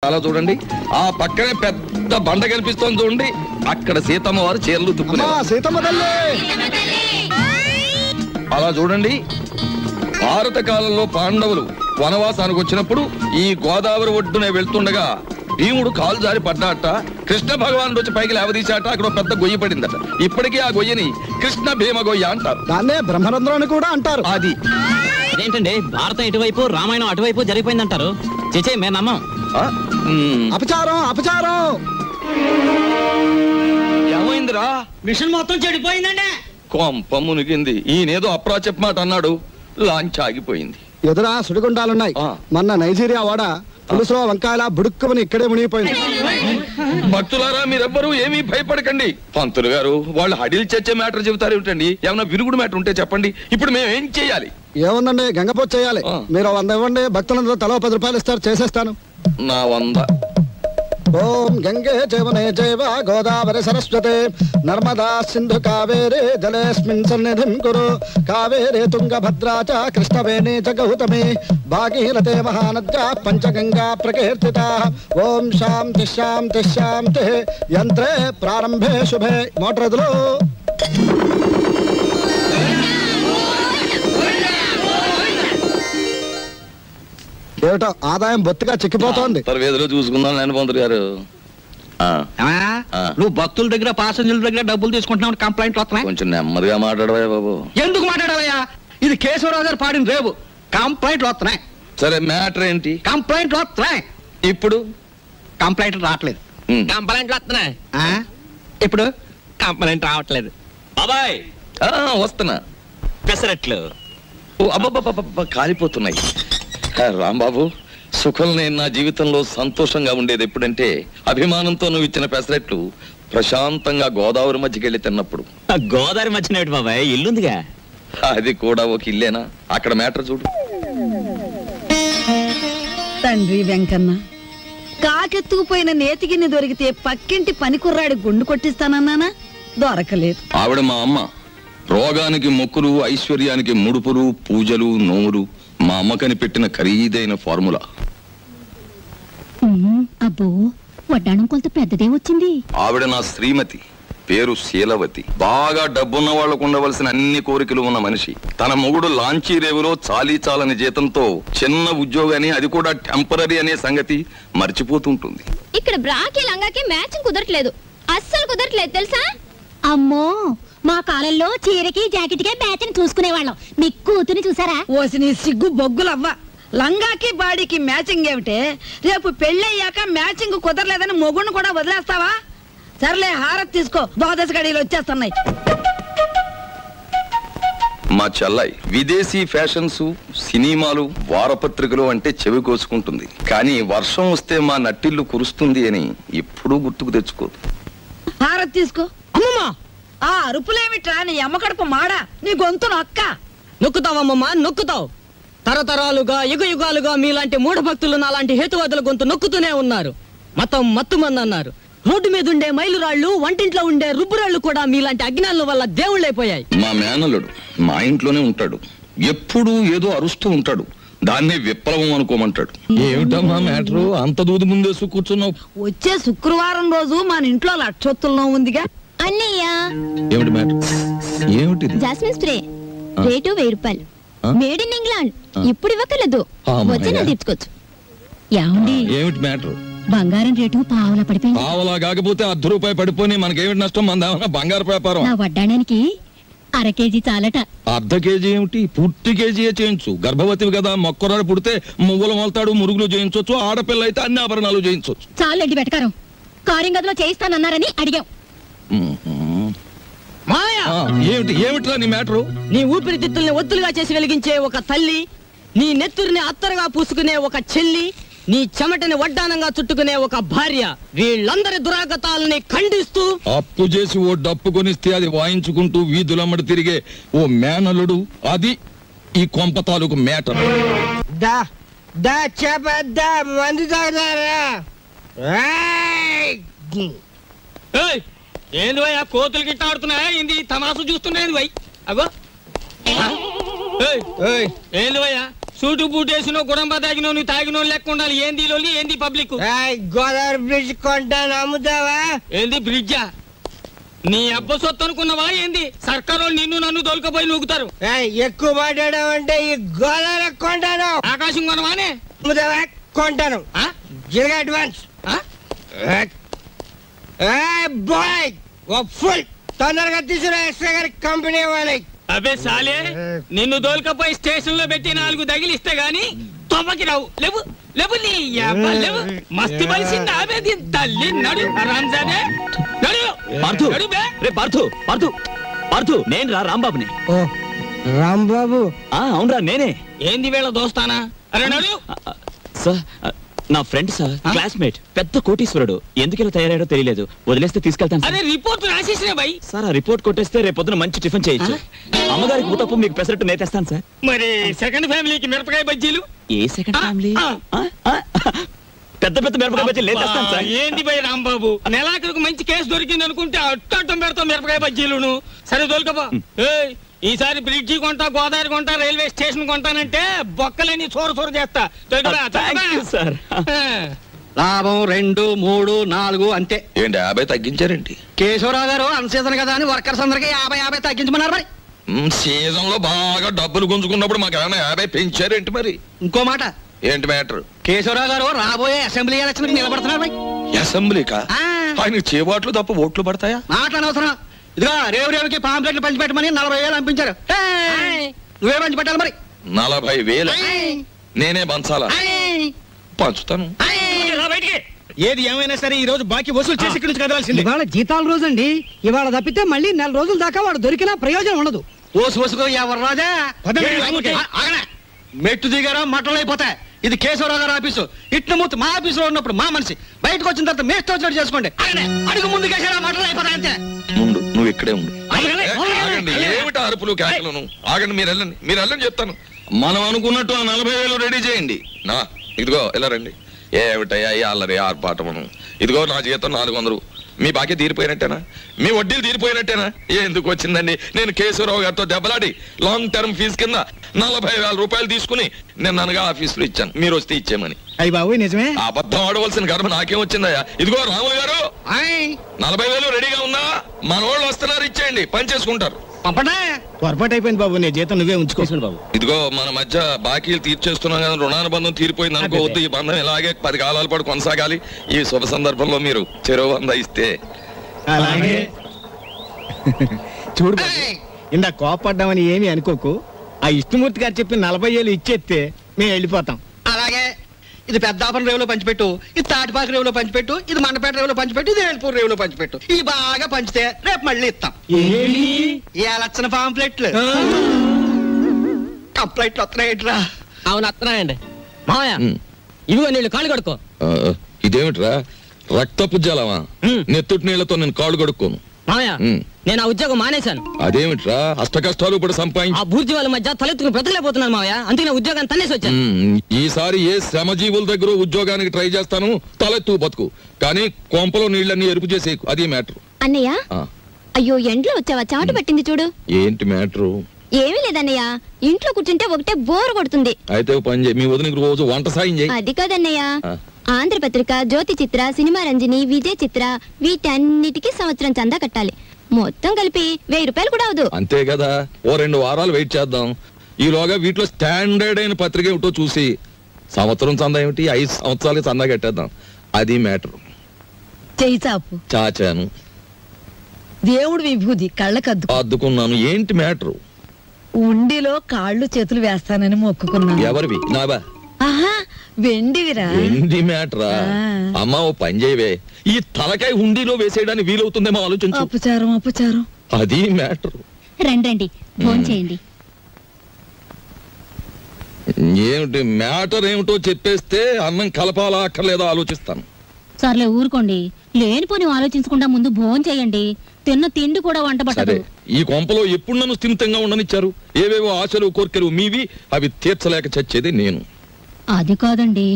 అలా చూడండి, ఆ పక్కనే పెద్ద బండ కనిపిస్తోంది చూడండి, అక్కడ సీతమ్మ వారు చీరలు తుక్కునే. అలా చూడండి, భారత కాలంలో పాండవులు వనవాసానికి వచ్చినప్పుడు ఈ గోదావరి ఒడ్డునే వెళ్తుండగా భీముడు కాలు జారి పడ్డాట, కృష్ణ భగవానుడు వచ్చి పైకి లేవదీశాట, అక్కడ పెద్ద గొయ్యి పడిందట. ఇప్పటికీ ఆ గొయ్యని కృష్ణ భీమ గొయ్య అంటారు. దాన్నే బ్రహ్మరంధ్రం అని కూడా అంటారు. అది అదేంటండి, భారతం ఇటువైపు రామాయణం అటువైపు జరిగిపోయిందంటారు? చేచే మేము నమ్మం. అపచారం అపచారం. ఏమైందిరా? మిషన్ మొత్తం చెడిపోయిందండి. కొంప మునిగింది. ఈయనేదో అప్రా చెప్పమాట అన్నాడు, లాంచ్ ఆగిపోయింది. ఎదురా సుడిగుండాలున్నాయి. మొన్న నైజీరియా వాడ పులుసులో వంకాయల బుడుక్కుమని ఇక్కడే మునిగిపోయింది. భక్తులారా, మీరెవ్వరూ ఏమీ భయపడకండి. పంతులు గారు వాళ్ళు హడిల్ చచ్చే మ్యాటర్ చెబుతారు ఏమిటండి? ఏమన్నా విరుగుడు మ్యాటర్ ఉంటే చెప్పండి. ఇప్పుడు మేము ఏం చేయాలి? ఏముందండి, గంగపోతు చేయాలి. మీరు 100 ఇవ్వండి, భక్తులందరూ తలో 10 రూపాయలు ఇస్తారు, చేసేస్తాను. నా 100. ఓం గంగే జవనే జైవ గోదావరి సరస్వతే నర్మదా సింధు కావేరే జలేస్మిన్ సన్నిధిం కురు కావేరే తుంగభద్రా చ కృష్ణవేణి చ గౌతమి భాగీరథే మహానద్యా పంచగంగా ప్రకీర్తితా. ఓం శాంతి శాంతి శాంతి. యంత్రే ప్రారంభే శుభే. మోటార్ ఎదురు. ఏమిటో ఆదాయం బొత్తిగా చిక్కిపోతోంది. వేదిలో చూసుకుందాం నేను పంతులు గారు. నువ్వు భక్తుల దగ్గర పాసెంజర్ల దగ్గర డబ్బులు తీసుకుంటున్నావు, కంప్లైంట్ వస్తున్నాయి. కొంచెం నెమ్మదిగా మాట్లాడవా బాబు. ఎందుకు మాట్లాడవయ్యా? ఇది కేశవరావు గారు పాడిన రేపు. కంప్లైంట్లు వస్తున్నాయి. సరే, మ్యాటర్ ఏంటి? కంప్లైంట్లు వస్తున్నాయి. ఇప్పుడు కంప్లైంట్లు రావట్లేదు. కంప్లైంట్లు వస్తున్నాయి. ఇప్పుడు కంప్లైంట్ రావట్లేదు. బాబాయ్ వస్తున్నా. పెసరట్లు అబ్బబ్బబ్బ కాలిపోతున్నాయి. రాంబాబు, సుఖం నేను నా జీవితంలో సంతోషంగా ఉండేది ఎప్పుడంటే అభిమానంతో నువ్వు ఇచ్చిన పెసరెట్లు ప్రశాంతంగా గోదావరి మధ్యకి వెళ్ళి తిన్నప్పుడు. గోదావరి మధ్యన బాబాయ్ ఇల్లుందిగా. అది కూడా ఒక ఇల్లేనా? అక్కడ మ్యాటర్ చూడు. తండ్రి వెంకన్న, కాకెత్తుకుపోయిన నేతిగిన్ని దొరికితే పక్కింటి పనికుర్రాడి గుండు కొట్టిస్తానన్నానా, దొరకలేదు. ఆవిడ మా అమ్మ. రోగానికి మొక్కులు, ఐశ్వర్యానికి ముడుపులు, పూజలు, నోములు మా అమ్మకని పెట్టిన ఖరీదైన ఫార్ములా. అబ్బో, వడ్డాణం కొంత పెద్దదే వచ్చింది. ఆవిడ నా శ్రీమతి, పేరు శీలవతి. బాగా డబ్బున్న వాళ్లకు ఉండవలసిన అన్ని కోరికలు ఉన్న మనిషి. తన మొగుడు లాంచీ రేవులో చాలీ చాలని జీతంతో చిన్న ఉద్యోగాన్ని, అది కూడా టెంపరీ అనే సంగతి మర్చిపోతుంటుంది. ఇక్కడ బ్రాకి లంగాకి మ్యాచింగ్ కుదరట్లేదు, అస్సలు కుదరట్లేదు తెలుసా? అమ్మో, మా కాలంలో చీరకి జాకెట్కే మ్యాచింగ్ చూసుకునేవాళ్ళం. మీ కూతుని చూసారా? ఓసి నీ సిగ్గు బొగ్గులవ్వ. లంగాకి బాడీకి మ్యాచింగ్ ఏమిటే? రేపు పెళ్ళయ్యాక మ్యాచింగ్ కుదరలేదని మొగుణ్ణి కూడా వదిలేస్తావా? సర్లే, హారతి తీసుకో, ద్వాదశ గడియలు వచ్చేస్తున్నాయి. మా చెల్లాయి విదేశీ ఫ్యాషన్స్, సినిమాలు, వారపత్రికలు అంటే చెవి కోసుకుంటుంది. కానీ వర్షం వస్తే మా నట్టిల్లు కురుస్తుంది అని ఎప్పుడూ గుర్తుకు తెచ్చుకోదు. హారతి తీసుకో. అమ్మమ్మా, ఆ అరుపులేమిట్రా? నీ అమ్మ కడుపు మాడా, నీ గొంతు నొక్క. నొక్కుతావమ్మమ్మా, నొక్కుతావు. తరతరాలుగా యుగాలుగా మీలాంటి మూఢ భక్తులు నాలాంటి హేతువాదుల గొంతు నొక్కుతూనే ఉన్నారు. మతం మత్తుమంది అన్నారు. రోడ్డు మీద ఉండే మైలురాళ్లు, వంటింట్లో ఉండే రుబ్బురాళ్లు కూడా మీలాంటి అజ్ఞానుల వల్ల దేవుళ్ళైపోయాయి. మా మేనల్లుడు మా ఇంట్లోనే ఉంటాడు. ఎప్పుడూ ఏదో అరుస్తూ ఉంటాడు. దాన్నే విప్లవం అనుకోమంటాడు. ఏమిటమ్మా మ్యాటరు? అంత దూది ముందేసు కూర్చున్నావు. వచ్చే శుక్రవారం రోజు మన ఇంట్లో లక్షొత్తుల్లో ఉందిగా. అన్నయ్య, ఏమిటి మ్యాటర్? ఏమిటి? జాస్మిన్ స్ప్రే రేటు 1000 రూపాయలు. Made in England. ఇప్పుడు ఇవ్వకలేదు, వచ్చి తీర్చుకోవచ్చు. ఏమిటి మ్యాటర్? బంగారం రేటు పావలా పడిపోయింది. పావలా కాకపోతే 10 రూపాయలు పడిపోయి మనకేమిటి నష్టం? మన బంగారు వ్యాపారం. నా వడ్డాడానికి 1/2 కేజీ చాలట. 1/2 కేజీ ఏమిటి? పూర్తి కేజీయే చేయించు. గర్భవతివి కదా, మొక్కరాడు పుడితే మువ్వలు మొలతాడు, మురుగులు చేయించవచ్చు. ఆడపిల్ల అయితే అన్ని ఆభరణాలు చేయించవచ్చు. చాలండి వెటకారం. కారింగదిలో చేయిస్తానన్నారని అడిగాం. ఏమిట్రా నీ మ్యాటరు? నీ ఊపిరితిత్తుల్ని ఒత్తులుగా చేసి వెలిగించే ఒక తల్లి, నీ నెత్తురిని అత్తరుగా పూసుకునే ఒక చెల్లి, నీ చెమటని వడ్డానంగా చుట్టుకునే ఒక భార్య, వీళ్ళందరి దురాగతాలని ఖండిస్తూ అప్పు చేసి ఓ డప్పు కొనిస్తే అది వాయించుకుంటూ వీధులమ్మడి తిరిగే ఓ మేనలుడు, అది ఈ కొంప తాలూకు మ్యాటర్. ఏంది భయ్, కోతులు గిట్ట ఆడుతున్నాయా? తమాసు చూస్తున్నాయి భయ్. అగో ఏంది భయ్యా, సూటు బూటేసినో గుడంబ తాగినో నువ్వు తాగినో లెక్క ఉండాలి. ఏంది లోలి ఏంది పబ్లిక్? గోదావరి బ్రిడ్జ్ కొంటాను అమ్ముతావా? ఏంది బ్రిడ్జా? నీ అబ్బ సొత్తు అనుకున్నావా ఏంది? సర్కారు నిన్ను నన్ను దొలకపోయి నూగుతారు. ఎక్కువ మాట్లాడావంటే ఈ గోదావరి కొంటాను. ఆకాశం కొనవానే అమ్ముతావా? కొంటాను. జిరగా అడ్వాన్స్ బాయ్ ఫుల్ తొందరగా తీసుకురా. ఎక్స్ట్రా గారి కంపెనీ వాళ్ళకి. అబే సాలే, నిన్ను దోల్కపోయి స్టేషన్ లో పెట్టి 4 తగిలిస్తే గాని తొమ్మకి రావు. లేవు లేవు నీ అబ్బ లేవు. మస్తి బలిసింది ఆమె దీని తల్లి. నడు రంజానే నడు. పార్థు, నడు బే. రే పార్థు, పార్థు, పార్థు, నేను రా రాంబాబుని. ఓ రాంబాబు? అవునరా నేనే. ఏంది వేళ దోస్తానా? అరే నడు. సార్ నా ఫ్రెండ్ సార్, క్లాస్మేట్, పెద్ద కోటీశ్వరుడు. ఎందుకు ఇలా తయారయ్యాడో తెలియలేదు. వదిలేస్తే తీసుకెళ్తాను. అరే రిపోర్ట్ రాసేసిన బై. సార్ ఆ రిపోర్ట్ కొట్టేస్తే రేపు పొద్దున మంచి టిఫిన్ చేయొచ్చు. అమ్మగారికి ఊతప్పు, మీకు పెసరట్టు నేతేస్తాను సార్. మరి సెకండ్ ఫ్యామిలీకి మిరపకాయ బజ్జీలు? ఏ సెకండ్ ఫ్యామిలీ? పెద్ద పెద్ద మిరపకాయ బజ్జీలు నేతేస్తాను సార్. ఏంది బై రాంబాబు, నెలాఖరుకు మంచి కేసు దొరికింది అనుకుంటే అట్టం పెడతాం మిరపకాయ బజ్జీలును. సరే దొరకబా. ఈసారి బ్రిడ్జి కొంటా, గోదావరి కొంటా, రైల్వే స్టేషన్ కొంటానంటే బొక్కలని చోరు చేస్తా. సార్ లాభం 2, 3, 4 అంతే. ఏంటి 50 తగ్గించారేంటి? కేశవరావు గారు అన్సీజన్ కదా అని వర్కర్స్ అందరికి 50 తగ్గించమన్నారు. మరి సీజన్ లో బాగా డబ్బులు గుంజుకున్నప్పుడు మాకు ఏమైనా 50 పెంచారేంటి? మరి ఇంకో మాట, ఏంటి మ్యాటర్? కేశవరావు గారు రాబోయే అసెంబ్లీ ఎలక్షన్ నిలబడుతున్నారు. మరి అసెంబ్లీకా? ఆయన చేబాట్లు తప్ప ఓట్లు పడతాయా? మాట్లాడనవసరం. ఇదిగో రేవుకి పాంప్లెట్లు పంచిపెట్టమని 40,000 పంపించారు. నువ్వే పంచి పెట్టాలి. మరి 40,000 నేనే పంచాలా? పంచుతాను. ఏది ఏమైనా సరే ఈ రోజు బాకీ వసూలు చేసి ఇక్కడి నుంచి కదలాల్సింది. ఇవాళ జీతాల రోజు అండి. ఇవాళ తప్పితే మళ్ళీ 4 రోజుల దాకా వాడు దొరికినా ప్రయోజనం ఉండదు. ఓసుకో ఎవరు రాజా మెట్టు దిగారా మట్టలు అయిపోతాయి. ఇది కేశవరావు గారు ఆఫీసు. ఇట్ల మూర్తి మా ఆఫీసులో ఉన్నప్పుడు మా మనిషి, బయటకు వచ్చిన తర్వాత మేస్ట్ వచ్చినట్టు చేసుకోండి. అడుగు ముందు కేసారా మట్టలు అయిపోతాయి అంతే. ముందు నువ్వు ఇక్కడే ఉండు. ఆగండి, ఏమిటి అరుపులు కేకలను? ఆగండి, మీరు వెళ్ళండి, మీరు వెళ్ళండి చెప్తాను. మనం అనుకున్నట్టు ఆ 40,000 రెడీ చేయండి. నా ఇదిగో ఎలా రండి. ఏమిటయ్యా ఈ అల్లరి ఆర్పాటమును? ఇదిగో నా జీతం 400. మీ బాకీ తీరిపోయినట్టేనా? మీ వడ్డీలు తీరిపోయినట్టేనా? ఎందుకు వచ్చిందండి? నేను కేశవరావు గారితో దెబ్బలాడి లాంగ్ టర్మ్ ఫీజు కింద 40,000 రూపాయలు తీసుకుని నేను అనగా ఆఫీసులో ఇచ్చాను. మీరు వస్తే ఇచ్చేమని. అయ్యి బాబు నిజమే. అబద్ధం ఆడవలసిన గర్భ నాకేం వచ్చిందయ్యా? ఇదిగో రాములు గారు, 40,000 రెడీగా ఉందా? మన వాళ్ళు వస్తున్నారు, ఇచ్చేయండి, పని చేసుకుంటారు. పంపడా పొరపాటు అయిపోయింది బాబు. నీ జీతం నువ్వే ఉంచుకోవాలి బాబు. ఇదిగో మన మధ్య బాకీలు తీర్చేస్తున్నాం కదా, రుణానుబంధం తీరిపోయింది అనుకోవద్దు. ఈ బంధం ఇలాగే 10 కాలాల పాటు కొనసాగాలి. ఈ శుభ సందర్భంలో మీరు చెరువు 100 ఇస్తే. అలాగే చూడు బాబు, ఇందా కోపడ్డామని ఏమీ అనుకోకు. ఆ ఇష్టమూర్తి గారు చెప్పి 40,000 ఇచ్చేస్తే మేము వెళ్ళిపోతాం. అలాగే ఇది పెద్దాపురం రేవులో పంచిపెట్టు, ఇది తాటిపాక రేవులో పంచిపెట్టు, ఇది మండపేట రేవులో పంచిపెట్టు, ఇది ఏల్పూర్ రేవులో పంచిపెట్టు. ఈ బాగా పంచితే రేపు మళ్ళీ ఇస్తాం. ఈ లక్షణ పాంప్లెట్లు కంప్లైంట్లు వస్తున్నాయిట్రా. అవును వస్తున్నాయండి. మావయ్య ఇదిగో నీళ్ళు కాళ్ళు కడుక్కో. ఇదేమిట్రా రక్తపు జలమా? నెత్తుటి నీళ్లతో నేను కాళ్ళు కడుక్కోను. మావయ్య నేను ఆ ఉద్యోగం మానేశాను. అదేమిట్రా అష్ట కష్టాలు ఇప్పుడు సంపాదించి ఆ బూర్జీ వాళ్ళ మధ్య తలెత్తుకుని బ్రతకలేకపోతున్నాను మావయ్య. అందుకే నా ఉద్యోగాన్ని తన్నేసి వచ్చాను. ఈసారి ఏ శ్రమజీవుల దగ్గర ఉద్యోగానికి ట్రై చేస్తాను. తలెత్తు బతుకు, కానీ కొంపలో నీళ్ళన్నీ ఎరుపు చేసే అది మ్యాటర్. అన్నయ్య అయ్యో ఎండ్లో వచ్చావా? చాటు పట్టింది చూడు. ఏంటి మ్యాటరు? ఏమీ లేదన్నయ్య, ఇంట్లో కూర్చుంటే ఒకటే బోర్ కొడుతుంది. అయితే పని చేయి, మీ వదినకి రోజు వంట సాయం చేయి. అది కాదన్నయ్య, ఆంధ్రపత్రిక, జ్యోతి చిత్ర, సినిమా రంజని, విజయ్ చిత్ర వీటన్నిటికీ సంవత్సరం చందా కట్టాలి. మొత్తం కలిపి 1000 రూపాయలు కూడా అవదు. అంతే కదా, ఓ 2 వారాలు వెయిట్ చేద్దాం. ఈలోగా వీటిలో స్టాండర్డ్ అయిన పత్రిక ఏమిటో చూసి సంవత్సరం చందా ఏమిటి 5 సంవత్సరాలకి చందా కట్టేద్దాం. అది మ్యాటర్. చెయ్యి చాపు. చాచాను. దేవుడు విభూది కళ్ళకద్దు అద్దుకున్నాను. ఏంటి మ్యాటర్? ఉండిలో కాళ్ళు చేతులు వేస్తానని మొక్కుకున్నాను. ఎవరివి? నావా? ఆహా వెండివిరా. ఏంటి మ్యాటరా? అమ్మా ఓ పని చేయవే, ఈ తలకాయ హుండీలో వేసేయడానికి వీలవుతుందేమో ఆలోచించు. అపచారం అపచారం. అది మ్యాటర్. రండి భోంచేయండి. ఏమిటి మ్యాటర్ ఏమిటో చెప్పేస్తే అన్నం కలపాలా అక్కర్లేదా ఆలోచిస్తాను. సర్లే ఊరుకోండి, లేనిపోని ఆలోచించకుండా ముందు భోంచేయండి. తిన్న తిండి కూడా వంట పట్టదు. ఈ కొంపలో ఎప్పుడు నన్ను స్థిమితంగా ఉండనిచ్చారు? ఏవేవో ఆశలు కోర్కెలు మీవి, అవి తీర్చలేక చచ్చేది నేను. అది కాదండి,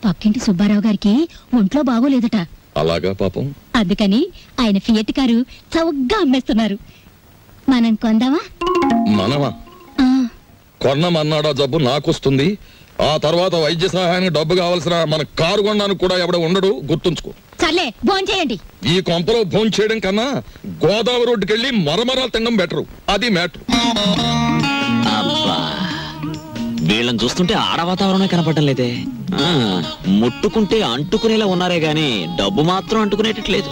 పక్కింటి సుబ్బారావు గారికి ఒంట్లో బాగోలేదట. అలాగా పాపం. అందుకని ఆయన ఫియట్ కారు చౌకగా అమ్మేస్తున్నారు. మనం కొందామా? మనమా? కొన్నమన్నాడా జబ్బు నాకొస్తుంది. ఆ తర్వాత వైద్య సహాయానికి డబ్బు కావాల్సిన మన కారు కొనడానికి కూడా ఎవడ ఉండడు, గుర్తుంచుకో. సర్లే భోంచేయండి. ఈ కొంపలో భోజనం చేయడం కన్నా గోదావరి రోడ్డుకెళ్ళి మరమరాలు తినడం బెటరు. అది మ్యాటర్. వీళ్ళని చూస్తుంటే ఆడ వాతావరణమే కనపడడం లేదే. ముట్టుకుంటే అంటుకునేలా ఉన్నారే గాని డబ్బు మాత్రం అంటుకునేటట్లేదు.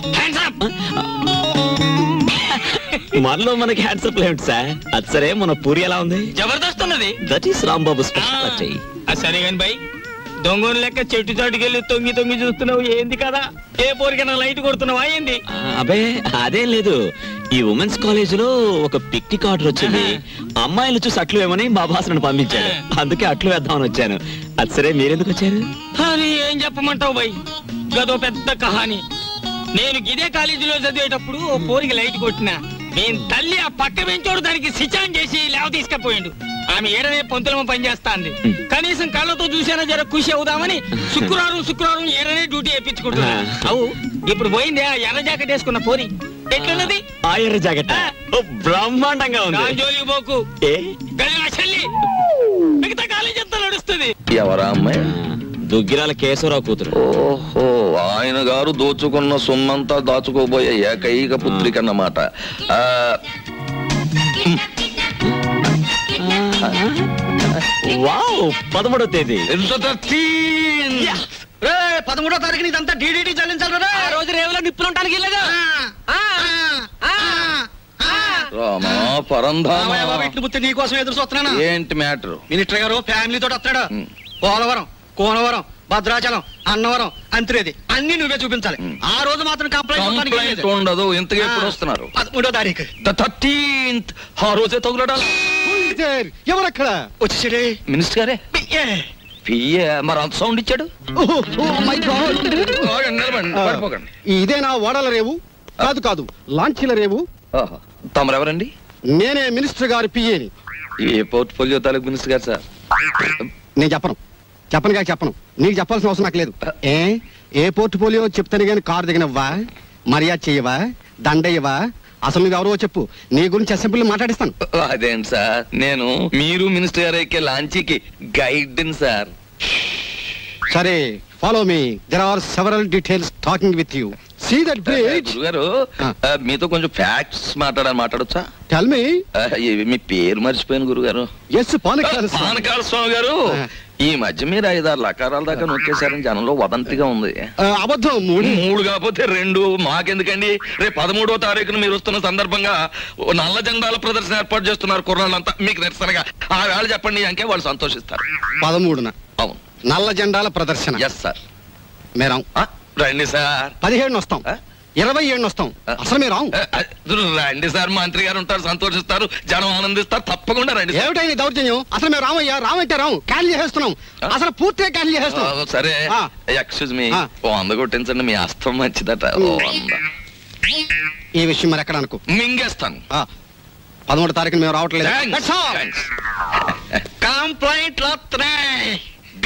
మనలో మనకి హ్యాండ్సప్ లేదు సార్. అది సరే, మన పూరి ఎలా ఉంది? జబర్దస్త్ ఉన్నది. That is Rambabu speciality. సరే కానీ బై, దొంగను లెక్క చెట్టు చాటుకెళ్ళి తొంగి తొంగి చూస్తున్నావు ఏంది కదా? ఏ పోరికైనా లైట్ కొడుతున్నావా ఏంది? అబే అదేం లేదు. ఈ ఉమెన్స్ కాలేజ్ లో ఒక పిక్నిక్ ఆర్డర్ వచ్చింది. అమ్మాయిలు చూసి అట్లు వేమని మా బాస్ నన్ను పంపించాడు. అందుకే అట్లు వేద్దామని వచ్చాను. అది సరే, మీరెందుకు వచ్చారు? అని ఏం చెప్పమంటావు బై, గదో పెద్ద కహాని. నేను ఇదే కాలేజీలో చదివేటప్పుడు ఓ పోరికి లైట్ కొట్టినా. నేను తల్లి ఆ పక్క పెంచోడు దానికి సిచాన్ చేసి లేవ తీసుకపోయిండు. ఆమె ఏడనే పొంతులమ పనిచేస్తాంది. కనీసం కళ్ళతో చూసేనా జర ఖుషి అవుదామని శుక్రవారం ఏడనే డ్యూటీ వేయించుకుంటున్నా. అవు ఇప్పుడు పోయింది ఆ ఎర్ర జాకెట్ వేసుకున్న పోరి. ఎట్లున్నది ఆ ఎర్ర జాకెట్? బ్రహ్మాండంగా ఉంది. జోలికి పోకు, మిగతా కాలేజ్ అంతా నడుస్తుంది. ఎవరా అమ్మాయి? దుగ్గిరాల కేశవరావు కూతురు. ఓహో, ఆయన గారు దోచుకున్న సొమ్మంతా దాచుకోబోయే ఏకైక పుత్రిక అన్నమాట. వావ్, 13వ తేదీ. 13వ తారీఖు ఇదంతా డీడీటీ చెల్లించాలి. ఆ రోజు రేవులో నిప్పులు ఉంటానికి వెళ్ళదు. నీకోసం ఎదురు చూస్తున్నాను. ఏంటి మ్యాటర్? మినిస్టర్ గారు ఫ్యామిలీతో వస్తాడు. పోలవరం, కోనవరం, భద్రాచలం, అన్నవరం, అంత్రేది అన్ని నువ్వే చూపించాలి. ఆ రోజు మాత్రం కంప్లైంట్ ఉండదు. ఇంతగా ఎప్పుడు వస్తున్నారు? 13వ తారీఖు. 13th. ఆ రోజే తగులడాలి. ఎవరక్కడ వచ్చేసాడే? మినిస్టర్ గారే. పిఏ మరి అంత సౌండ్ ఇచ్చాడు. ఇదేనా ఓడల రేవు? కాదు కాదు, లాంచీల రేవు. తమరెవరండి? నేనే మినిస్టర్ గారి పిఏని. ఏ పోర్ట్ఫోలియో తాలూకు మినిస్టర్ గారు సార్? నేను చెప్పను నీకు చెప్పాల్సిన అవసరం నాకు లేదు. ఏ పోర్ట్ఫోలియో చెప్తాను గాని కారు దిగనవ్వా, మర్యాద చెయ్యవా, దండయ్యవా? అసలు నువ్వెవరో చెప్పు, నీ గురించి అసెంబ్లీ మాట్లాడిస్తాను. అదేంటి సార్, నేను మీరు మినిస్టర్ గారు ఎక్కే లాంచీకి గైడ్ సార్. సరే, follow me. There are several details talking with you. See that bridge. గురుగారు, మీతో కొంచెం ఫ్యాక్ట్స్ మాట్లాడొచ్చా? Tell me. మీ పేరు మర్చిపోయాను గురుగారు. ఎస్, పానకాల స్వామి గారు. ఈ మధ్య మీరు 5-6 లకారాల దాకా నొక్కేశారని జనంలో వదంతిగా ఉంది. అబద్ధం. 3 కాకపోతే 2. మాకెందుకండి? రేపు 13వ తారీఖున మీరు వస్తున్న సందర్భంగా నల్ల జెండాల ప్రదర్శన ఏర్పాటు చేస్తున్నారు కుర్రాళ్ళంతా. మీకు నిరసనగా ఆ వేళ చెప్పండి అంకే వాళ్ళు సంతోషిస్తారు. 13న? అవును, నల్ల జెండాల ప్రదర్శన. Yes sir. మేరాం రండి సార్. 17 వస్తాం, 27 వస్తాం. అసలు మీరు రండి సార్, మంత్రి గారు ఉంటారు, సంతోషిస్తారు, జనం ఆనందిస్తారు. తప్పకుండా రండి. ఏమిటైనా దౌర్జన్యం? అసలు మేము రామయ్యా, రామంటే రాము, క్యాన్సిల్ చేస్తున్నాం. అసలు పూర్తిగా క్యాన్సిల్ చేస్తున్నాం. సరే, ఎక్స్క్యూజ్ మీ, 100 కొట్టించండి. మీ అస్తం మంచిదట. 100. ఈ విషయం మరి ఎక్కడ అనుకో, మింగేస్తాను. 13వ తారీఖున మేము రావట్లేదు. కంప్లైంట్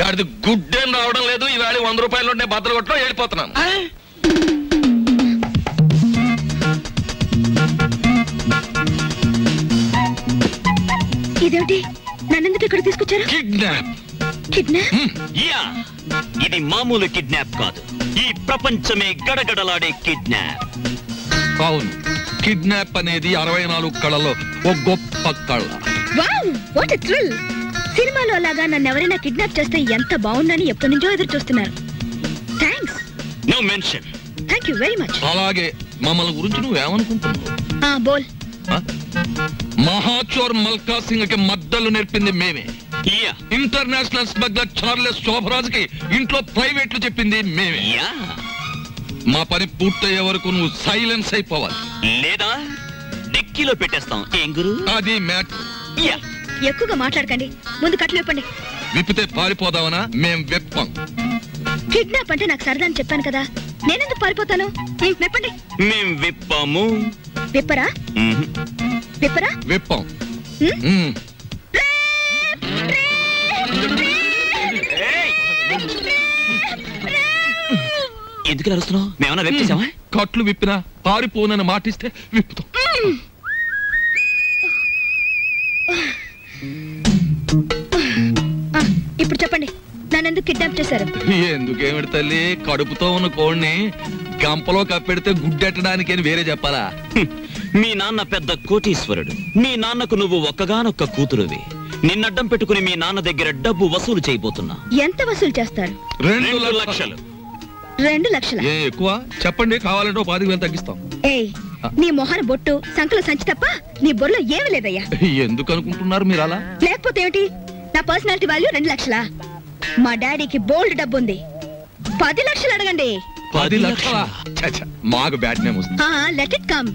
గాడిది గుడ్డేం రావడం లేదు. ఈవేళ 100 రూపాయలు ఉంటే బద్దలు కొట్టడం వెళ్ళిపోతున్నాను. ఇదేమిటి, నన్నెందుకు ఇక్కడ తీసుకొచ్చారు? కిడ్నాప్. ఇది మామూలు కిడ్నాప్ కాదు. ఈ ప్రపంచమే గడగడలాడే కిడ్నాప్. అవును, కిడ్నాప్ అనేది 64 కళలో ఒక గొప్ప కళ. Wow, what a thrill. సినిమాలో లాగా నన్ను ఎవరైనా కిడ్నాప్ చేస్తే ఎంత బాగుందని ఎప్పటి నుంచో ఎదురు చూస్తున్నారు. Thanks. No mention. Thank you very much. అలాగే మమ్మల్ని గురించి నువ్వేమనుకుంటున్నావు? బోల్. మహాచోర్ మల్కా సింగ్ కి మద్దలు నేర్పింది మేమే. ఇంటర్నేషనల్ స్మగ్లర్ చార్లెస్ శోభరాజ్కి ఇంట్లో ప్రైవేట్లు చెప్పింది మేమే. మా పని పూర్తయ్యే వరకు నువ్వు సైలెన్స్ అయిపోవాలి, లేదా డిక్కీలో పెట్టేస్తాం. ఏం గురు? అది మ్యాటర్. ఎక్కువగా మాట్లాడకండి, ముందు కట్లు విప్పండి. విప్పితే పారిపోదామనా? మేం విప్పం. కిడ్నాప్ అంటే నాకు సరదా అని చెప్పాను కదా, నేనెందుకు పారిపోతాను? విప్పండి. మేం విప్పాము. విప్పరా? విప్పరా? విప్పం. ఎందుకు అరుస్తున్నావు? మేమన్నా విప్ చేసామా? కట్లు విప్పినా పారిపోనని మాటిస్తే విప్పుతాం. ఇప్పుడు చెప్పండి. ఎందుకు కిడ్నాప్ చేశారు? ఎందుకేమిటి తల్లి, కడుపుతో ఉన్న కోడిని గంపలో కప్పెడితే గుడ్డెట్టడానికి అని వేరే చెప్పాలా? మీ నాన్న పెద్ద కోటీశ్వరుడు. మీ నాన్నకు నువ్వు ఒక్కగానొక్క కూతురువి. నిన్నడ్డం పెట్టుకుని మీ నాన్న దగ్గర డబ్బు వసూలు చేయబోతున్నా. ఎంత వసూలు చేస్తారు? 2 లక్షలు. 2 లక్షల? ఏ ఎక్కువ చెప్పండి, కావాలంటే 10,000 తగ్గిస్తాం. ఏయ్, నీ మొహన బొట్టు సంకల సంచి తప్ప నీ బొర్రలో ఏమీ లేదయ్యా. ఎందుకు అనుకుంటున్నారు మీరు అలా? లేకపోతే ఏమిటి? నా పర్సనాలిటీ వాల్యూ 2 లక్షలా? మా డాడీకి బోల్డ్ డబ్బు ఉంది. 10 లక్షలు అడగండి. 10 లక్షలా? మాకు బ్యాట్ నేమ్ వస్తుంది. Let it come.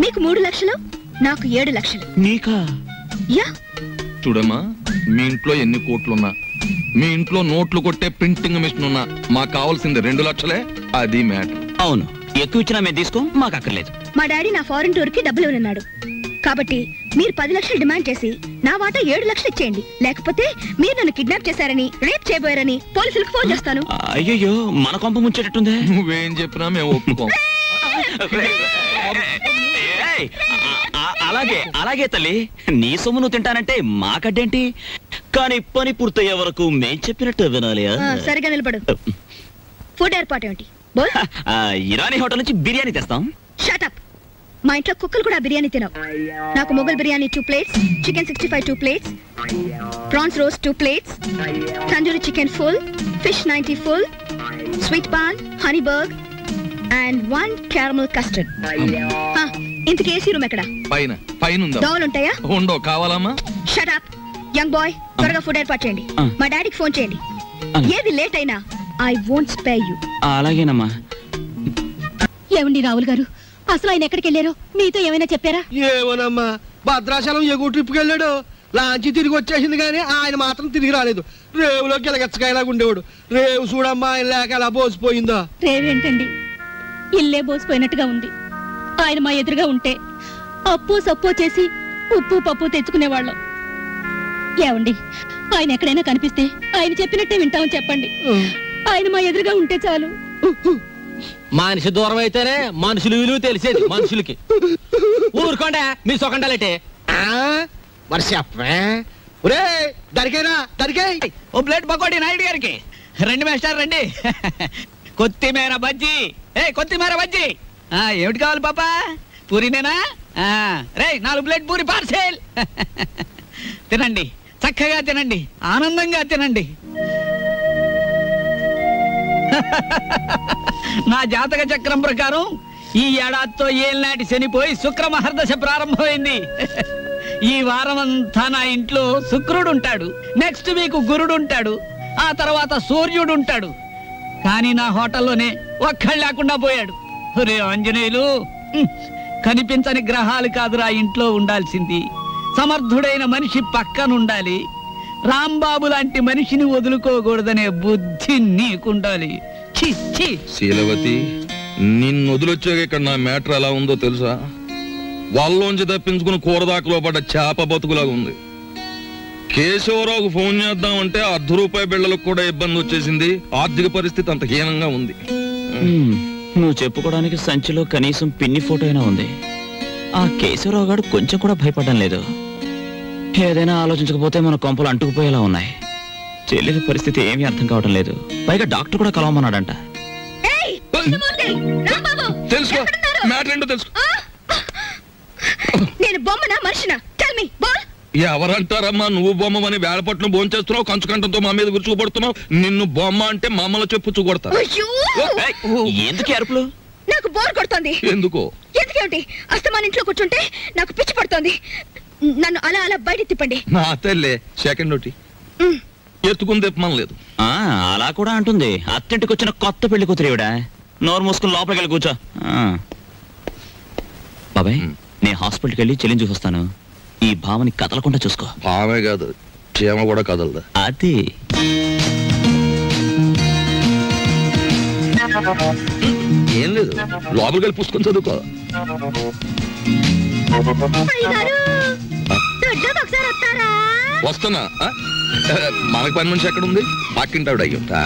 మీకు 3 లక్షలు, నాకు 7 లక్షలు. నీకా? యా. చూడమ్మా, మీ ఇంట్లో ఎన్ని కోట్లున్నా, మీ ఇంట్లో నోట్లు కొట్టే ప్రింటింగ్ మిషన్ ఉన్నా, మాకు కావాల్సింది 2 లక్షలే. అది మ్యాటర్. అవును, ఎక్కువ ఇచ్చినా మేము తీసుకో, మాకు అక్కర్లేదు. మా డాడీ నా ఫారెన్ టూర్ కి డబ్బులు ఉన్నాడు కాబట్టి మీరు 10 లక్షలు డిమాండ్ చేసి నా వాటా 7 లక్షలు ఇచ్చేయండి. లేకపోతే మీరు నన్ను కిడ్నాప్ చేశారని, రేప్ చేయబోయారని పోలీసులకు ఫోన్ చేస్తాను. అయ్యో, మన కొంప ముంచేటట్టుందే. నువ్వేం చెప్పినా మేము ఒప్పుకోం. అలాగే తల్లి, నీ సొమ్ము నువ్వు తింటానంటే మాకడ్డేంటి? కానీ పని పూర్తయ్యే వరకు మేం చెప్పినట్టు వినాలి. సరిగా నిలబడు. ఫుడ్ ఏర్పాటు ఏంటి? ఇరానీ హోటల్ నుంచి బిర్యానీ తెస్తాం. Shut up. మా ఇంట్లో కుక్కలు కూడా బిర్యానీ తినవు. నాకు Mughal biryani 2 plates, chicken 65 2 plates, prawns roast 2 plates, tandoori chicken full, fish 90 full, sweet paan, honey burg and 1 caramel custard. ఇంతకీ ఏసీ రూమ్ ఎక్కడ? పైన ఉందా? దోవలు ఉంటాయా? ఉండో. కావాలమ్మా? షట్ అప్ యంగ్ బాయ్, త్వరగా ఫుడ్ ఏర్పాటు చేయండి. మా డాడీకి ఫోన్ చేయండి. ఏది లేట్ అయినా ఐ వోంట్ స్పేర్ యు. అలాగేనమ్మా. ఏమండి రావుల్ గారు, అసలు ఆయన ఎక్కడికి వెళ్ళారో మీతో ఏమైనా చెప్పారా? ఏమోనమ్మా, భద్రాచలం ఎగువ ట్రిప్కి వెళ్ళాడు. లాంచి తిరిగి వచ్చేసింది కానీ ఆయన మాత్రం తిరిగి రాలేదు. రేవులో గిలగచ్చకాయలాగా ఉండేవాడు. రేవు చూడమ్మా, ఆయన లేక ఎలా బోసిపోయిందో. రేవేంటండి, ఇల్లే బోసిపోయినట్టుగా ఉంది. ఆయన మా ఎదురుగా ఉంటే అప్పు సప్పు చేసి ఉప్పు పప్పు తెచ్చుకునేవాళ్ళం. ఏమండి, ఆయన ఎక్కడైనా కనిపిస్తే ఆయన చెప్పినట్టే వింటామని చెప్పండి. ఆయన మా ఎదురుగా ఉంటే చాలు. మనిషి దూరం అయితేనే మనుషులు విలువ తెలిసేది మనుషులకి. ఊరుకోండా మీ సొకండాలంటే. మరి చెప్పే ఒరే, దరికేనా దరికే. ఓ ప్లేట్ పకోడీ నాయుడు గారికి. రండి మేస్టర్ రండి. కొత్తిమీర బజ్జీ. కొత్తిమీర బజ్జీ ఏమిటి కావాలి పాపా? పూరినేనా? రే 4 ప్లేట్ పూరి పార్సెల్. తినండి, చక్కగా తినండి, ఆనందంగా తినండి. నా జాతక చక్రం ప్రకారం ఈ ఏడాదితో ఏళ్ళనాటి శనిపోయి శుక్ర మహర్దశ ప్రారంభమైంది. ఈ వారం అంతా నా ఇంట్లో శుక్రుడు ఉంటాడు, నెక్స్ట్ వీక్ గురుడు ఉంటాడు, ఆ తర్వాత సూర్యుడు ఉంటాడు. కానీ నా హోటల్లోనే ఒక్కడు లేకుండా పోయాడు. రే ఆంజనేయులు, కనిపించని గ్రహాలు కాదురా ఇంట్లో ఉండాల్సింది. సమర్థుడైన మనిషి పక్కనుండాలి. రాంబాబు లాంటి మనిషిని వదులుకోకూడదనే బుద్ధి నీకుండాలి. శీలవతి, నిన్ను వదిలొచ్చాక ఇక్కడ నా మ్యాటర్ ఎలా ఉందో తెలుసా? వాళ్ళలోంచి తప్పించుకుని కూరదాకలో పడ్డ చేప బతుకులాగా ఉంది. కేశవరావుకు ఫోన్ చేద్దామంటే ₹1/2 బిళ్ళలకు కూడా ఇబ్బంది వచ్చేసింది. ఆర్థిక పరిస్థితి అంత హీనంగా ఉంది. నువ్వు చెప్పుకోవడానికి సంచిలో కనీసం పిన్ని ఫోటో అయినా ఉంది. ఆ కేశవరావు గారు కొంచెం కూడా భయపడడం లేదు. ఏదైనా ఆలోచించకపోతే మన కొంపలు అంటుకుపోయేలా ఉన్నాయి. చెల్లెలి పరిస్థితి ఏమీ అర్థం కావడం లేదు. పైగా డాక్టర్ కూడా కలవమన్నాడంట. తెలుసుకో, మ్యాటర్ ఏంటో తెలుసుకో. నేను బొమ్మనా మనిషినా? Tell me ball. ఎవరంటారమ్మా నువ్వు బొమ్మని? వేళపట్నం భోంచేస్తున్నావు, కంచుకంఠంతో మా మీద విరుచుకుపడుతున్నావు. నిన్ను బొమ్మ అంటే మమ్మల్ని చెప్పు చూకొడతారు. ఎందుకు అరుపులు? నాకు బోర్ కొడుతోంది. ఎందుకో? ఎందుకేమిటి? అస్తమాన్ ఇంట్లో కూర్చుంటే నాకు పిచ్చి పడుతోంది. నన్ను అలా అలా బయట తిప్పండి. నా తల్లే సెకండ్ ఒకటి ఎత్తుకుని తిప్పమని లేదు. అలా కూడా అంటుంది. అత్తింటికి వచ్చిన కొత్త పెళ్లి కూతురేవిడా. నోరు మూసుకుని లోపలికి వెళ్ళి కూర్చో. బాబాయ్, నేను హాస్పిటల్కి వెళ్ళి చెల్లిని చూసొస్తాను. ఈ భావని కదలకుండా చూసుకో. భావే కాదు, చీమ కూడా కదలదు. అది ఏం లేదు, లోపలికి వెళ్ళి పుస్తకం చదువుకో. వస్తున్నా. మనకు పని మనిషి ఎక్కడ ఉంది? పక్కింటావిడ అయ్యుంటా.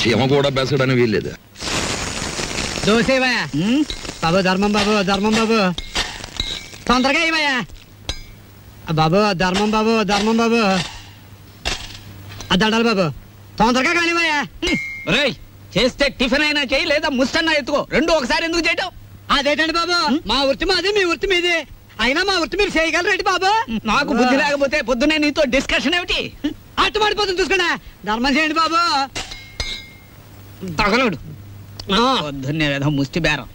చీమ కూడా బెసడని వీల్లేదు. దోసేవా బాబు, ధర్మం బాబు, ధర్మం బాబు. తొందరగా ఇవయ్యా బాబు ధర్మం బాబు ధర్మం బాబు దండాలి బాబు తొందరగా కానివయ్యా చేస్తే టిఫిన్ అయినా చేయి లేదా ముస్తన్నా ఎత్తుకో రెండు ఒకసారి ఎందుకు చేయటం అదేటండి బాబు మా వృత్తి మాది మీ వృత్తి మీది అయినా మా వృత్తి మీరు చేయగలరండి బాబు నాకు బుద్ధి లేకపోతే పొద్దునే నీతో డిస్కషన్ ఏమిటి అట్టుబడిపోతుంది చూసుకోండి ధర్మం చేయండి బాబు తగలడు పొద్దున్నే ఏదో ముష్టి బేరం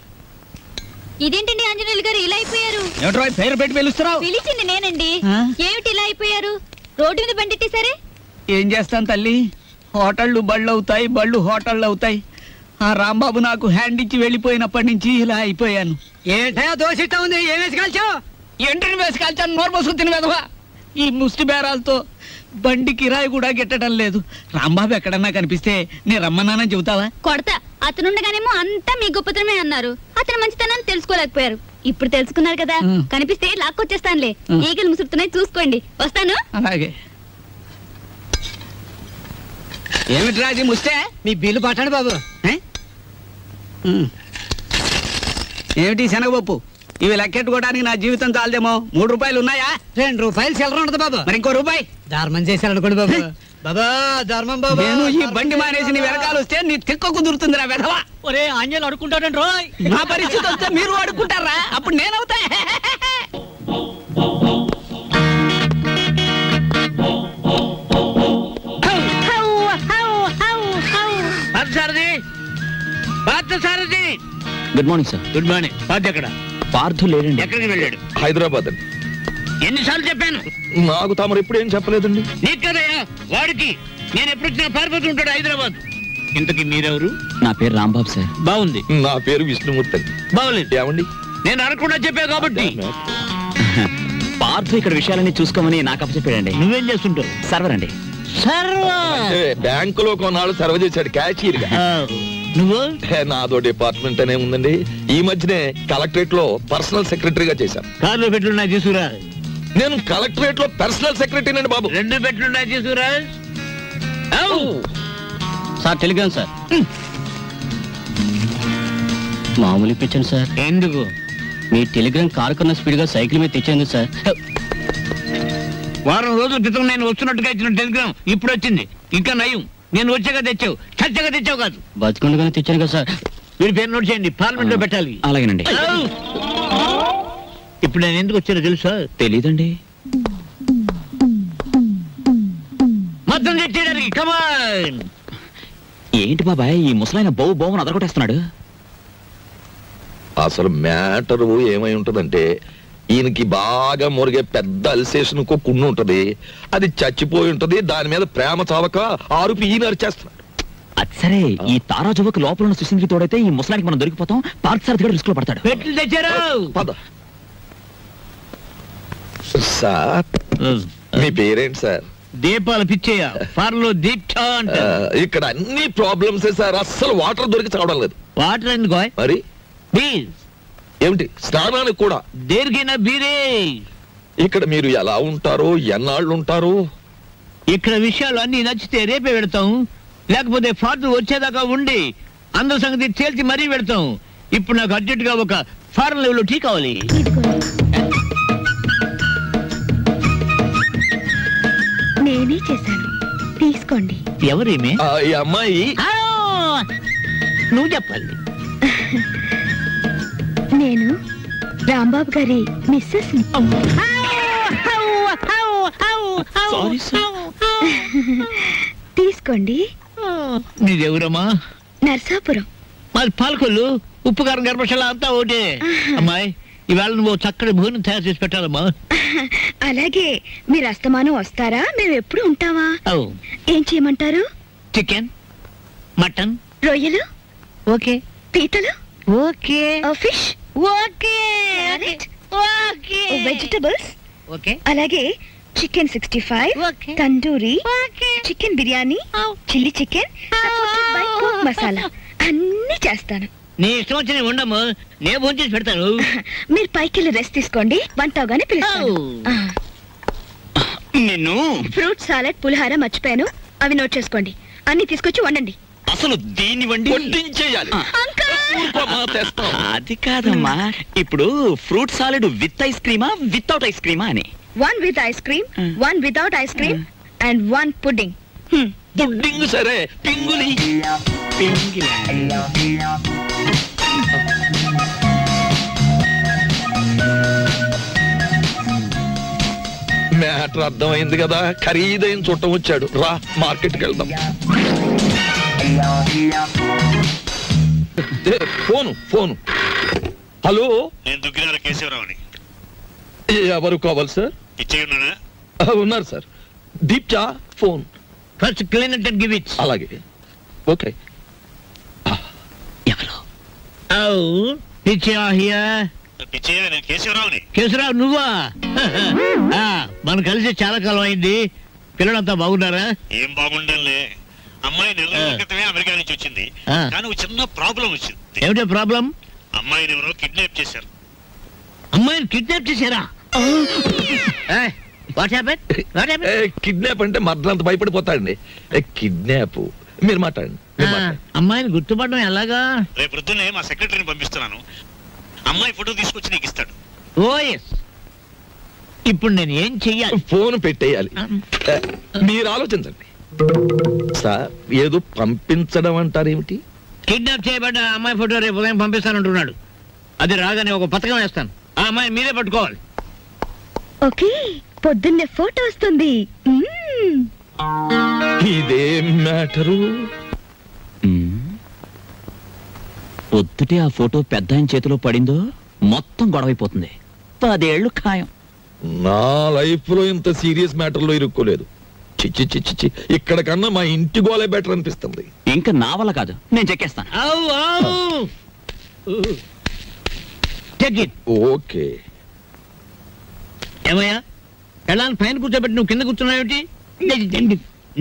ఇదేంటండి ఆంజనేయులు గారు ఇలా అయిపోయారు ఏమిటో పేరు పెట్టి పిలుస్తున్నావు పిలిచింది నేనండి ఏమిటి ఇలా అయిపోయారు రోడ్డు మీద బండిట్టేసరే ఏం చేస్తాను తల్లి హోటళ్ళు బళ్ళు అవుతాయి బళ్ళు హోటళ్ళు అవుతాయి ఆ రాంబాబు నాకు హ్యాండ్ ఇచ్చి వెళ్ళిపోయినప్పటి నుంచి ఇలా అయిపోయాను ఏంటో దోష ఇట్టా ఉంది ఏం వేసి కాల్చావు ఎంట్రీని వేసి కాల్చాను నోరు పోసుకుని తిని వెదవా ఈ ముష్టి బేరాలతో బండి కిరాయి కూడా గిట్టడం లేదు రాంబాబు ఎక్కడన్నా కనిపిస్తే నేను రమ్మన్నానని చెబుతావా కొడతా అతనుండగానేమో అంతా మీ గొప్పతనమే అన్నారు అతను మంచితనాన్ని తెలుసుకోలేకపోయారు ఇప్పుడు తెలుసుకున్నారు కదా కనిపిస్తే లాక్కొచ్చేస్తానులే ఈగలు ముసురుతున్నాయి చూసుకోండి వస్తాను అలాగే ఏమిటి రాజీ ముస్తే మీ బిల్లు పట్టండి బాబు ఏమిటి శనగపప్పు ఇవి లెక్కెట్టుకోవడానికి నా జీవితం చాలదేమో 3 రూపాయలు ఉన్నాయా 2 రూపాయలు చిల్లర ఉండదు బాబు మరి ఇంకో రూపాయి ధర్మం చేశారనుకోండి బాబు బాబా ధర్మం బాబు నేను ఈ బండి మానేసి నీ వెనకాల వస్తే నీ తిక్క కుదురుతుందిరా వెధవా ఒరే ఆంజనేయులు అడుకుంటాడండి రోయ్ నా పరిస్థితి వస్తే మీరు అడుక్కుంటారా అప్పుడు నేనవుతా good morning sir good morning Parth ఎక్కడ పార్థు లేడండి ఎక్కడికి వెళ్ళాడు హైదరాబాద్ అండి. ఎన్నిసార్లు చెప్పాను నాకు తమరు ఎప్పుడు ఏం చెప్పలేదండి. నీకు కదయ్యా వాడికి నేను ఎప్పుడు వచ్చినా పారిపోతూ ఉంటాడు హైదరాబాద్. ఇంతకీ మీరెవరు? నా పేరు రాంబాబు సార్. బాగుంది. నా పేరు విష్ణుమూర్తి అండి. బాగులేదు. ఏమండి నేను అనకుండా చెప్పా కాబట్టి. పార్థు ఇక్కడ విషయాలన్నీ చూసుకోమని నాకు అప్పచెప్పాడండి. నువ్వేం చేస్తుంటావు? సర్వర్ అండి. బ్యాంకులో కొన్నాళ్ళు సర్వ్ చేశాడు క్యాషియర్ గా. నువ్వు? నాదో డిపార్ట్మెంట్ అనే ఉందండి. ఈ మధ్యనే కలెక్టరేట్ లో పర్సనల్ సెక్రటరీగా చేశాను. కార్లో పెట్లున్నాయి తీసుకురా. నేను కలెక్టరేట్ లో పర్సనల్ సెక్రటరీ అండి బాబు. 2 పెట్లున్నాయి తీసుకురా. Sir Telegram sir. మామూలు ఇప్పించండి సార్. ఎందుకు? మీ టెలిగ్రామ్ కారు కన్నా స్పీడ్ గా సైకిల్ మీద తెచ్చేందు సార్. వారం రోజుల క్రితం నేను వస్తున్నట్టుగా ఇచ్చిన టెలిగ్రామ్ ఇప్పుడు వచ్చింది. ఇంకా నయం, నేను వచ్చాక తెచ్చావు, చచ్చాక తెచ్చావు కాదు. బతికుండగానే తెచ్చాను కదా సార్. మీరు పేరు నోట్ చేయండి, పార్లమెంట్ లో పెట్టాలి. అలాగేనండి. ఇప్పుడు నేను ఎందుకు వచ్చానో తెలుసా? తెలీదండి. మొత్తం తెచ్చేయడానికి. కమాన్. ఏంటి బాబాయ్ ఈ ముసలైన బౌ బౌని అదరగొట్టేస్తున్నాడు? అసలు మ్యాటర్ ఏమై ఉంటదంటే ఈయనకి బాగా మురిగే పెద్ద అల్సేషన్ కుండు ఉంటది. అది చచ్చిపోయి ఉంటది. దాని మీద ప్రేమ చావక ఆరుపి ఈయన అరిచేస్తున్నాడు. అది సరే, ఈ తారాజువకు లోపల ఉన్న సుశీల్కి తోడైతే ఈ ముసలానికి మనం దొరికిపోతాం. పార్థ్ సార్ దగ్గర రిస్క్ లో పడతాడు. పెట్లు తెచ్చారు. పద సార్. మీ పేరేంటి సార్? దీపాలు పిచ్చేయ. ఫార్లో దీక్ష అంటారు. ఇక్కడ అన్ని ప్రాబ్లమ్స్ సార్. అస్సలు వాటర్ దొరికి చావడం లేదు. వాటర్ ఎందుకో? మరి ప్లీజ్. ఏమిటి స్నానానికి కూడా? దేనికైనా బీరే. ఇక్కడ మీరు ఎలా ఉంటారు, ఎన్నాళ్ళు ఉంటారు? ఇక్కడ విషయాలు అన్ని నచ్చితే రేపే పెడతాం, లేకపోతే ఫార్దు వచ్చేదాకా ఉండి అందరి సంగతి తేల్చి మరీ పెడతాం. ఇప్పుడు నాకు అర్జెంట్ గా ఒక ఫారెన్ లెవెల్ టీ కావాలి. నేనే చేశాను, తీసుకోండి. ఎవరేమే? ఈ అమ్మాయి. నువ్వు చెప్పాలి. నేను రాంబాబు గారి మిస్సెస్. తీసుకోండి. నీదెవరమ్మా? నర్సాపురం. మాది పాలకొల్లు. ఉప్పు కారం గర్భశాల అంతా ఒకటే. అమ్మాయి ఇవాళ నువ్వు చక్కటి భోజనం తయారు చేసి పెట్టాలమ్మా. అలాగే. మీరు అస్తమానం వస్తారా? మేము ఎప్పుడు ఉంటావా? ఏం చేయమంటారు? చికెన్, మటన్, రొయ్యలు, ఓకే, పీతలు, okay, fish, okay, okay, vegetables, okay, అలాగే chicken 65, tandoori, chicken biryani, chilli chicken, masala అన్ని చేస్తాను. నీ ఇష్టం వచ్చిన ఉండము. నేను ఫోన్ చేసి పెడతాను. మీరు పైకి వెళ్ళి రెస్ట్ తీసుకోండి. వంట అవగానే పిలుస్తాను. నిన్ను ఫ్రూట్ సాలెడ్, పులిహార మర్చిపోయాను. అవి నోట్ చేసుకోండి. అన్ని తీసుకొచ్చి వండండి. అసలు దీన్ని వండి వడ్డించేయాలి. అంకుల్ అది కాదమ్మా, ఇప్పుడు ఫ్రూట్ సాలెడ్ విత్ ఐస్ క్రీమా వితౌట్ ఐస్ క్రీమా అని. 1 with ice cream, 1 without ice cream, and 1 pudding. Pudding సరే, పింగులి మ్యాటర్ అర్థమైంది కదా, ఖరీదైన చుట్టం వచ్చాడు. రా మార్కెట్కి వెళ్దాం. ఫోను. హలో, నేను దుగ్గిరాల కేశవరావుని. ఎవరు కావాలి సార్? ఇచ్చేయున్నానా? ఉన్నారు సార్. దీప్చా phone. First clean it and give it. అలాగే. ఓకే. ఎవరు? పిచ్చయ్య హియర్. పిచ్చయ్య, నేను కేశవరావుని. కేశవరావు నువ్వా? మనం కలిసి చాలా కాలం అయింది. పిల్లలంతా బాగున్నారా? ఏం బాగుండంలే. అమ్మాయి నెల రోజుల క్రితమే అమెరికా నుంచి వచ్చింది. కానీ ఒక చిన్న ప్రాబ్లం వచ్చింది. ఏమిటో ప్రాబ్లం? అమ్మాయిని ఎవరో కిడ్నాప్ చేశారు. అమ్మాయిని కిడ్నాప్ చేశారా? What happen? కిడ్నాప్ అంటే మర్దలంత భయపడిపోతాడండి. కిడ్నాప్ మీరు మాట్లాడండి. అమ్మాయిని గుర్తుపడడం ఎలాగా? రేపు పొద్దున్నే మా సెక్రటరీని పంపిస్తున్నాను. అమ్మాయి ఫోటో తీసుకొచ్చి నీకు ఇస్తాడు. ఓ ఎస్. ఇప్పుడు నేను ఏం చెయ్యాలి? ఫోన్ పెట్టేయాలి. మీరు ఆలోచించండి సార్. ఏదో పంపించడం అంటారేమిటి? కిడ్నాప్ చేయబడ్డ అమ్మాయి ఫోటో రేపు ఉదయం పంపిస్తానంటున్నాడు. అది రాగానే ఒక పథకం వేస్తాను. ఆ అమ్మాయి మీరే పట్టుకోవాలి. ఓకే, పొద్దున్నే ఫోటో వస్తుంది. ఇదేం మ్యాటరు? పొద్దుటే ఆ ఫోటో పెద్ద ఆయన చేతిలో పడిందో మొత్తం గొడవైపోతుంది. 10 ఏళ్ళు ఖాయం. నా లైఫ్ లో ఇంత సీరియస్ మ్యాటర్ లో ఇరుక్కోలేదు. చిచ్చి చిచ్చి చి, ఇక్కడ కన్నా మా ఇంటి గోలే బెటర్ అనిపిస్తుంది. ఇంకా నా వల్ల కాదు, నేను చెక్కేస్తాను. ఓకే. ఏమయ్యా, ఎలా పైన కూర్చోబెట్టి నువ్వు కింద కూర్చున్నావేంటి?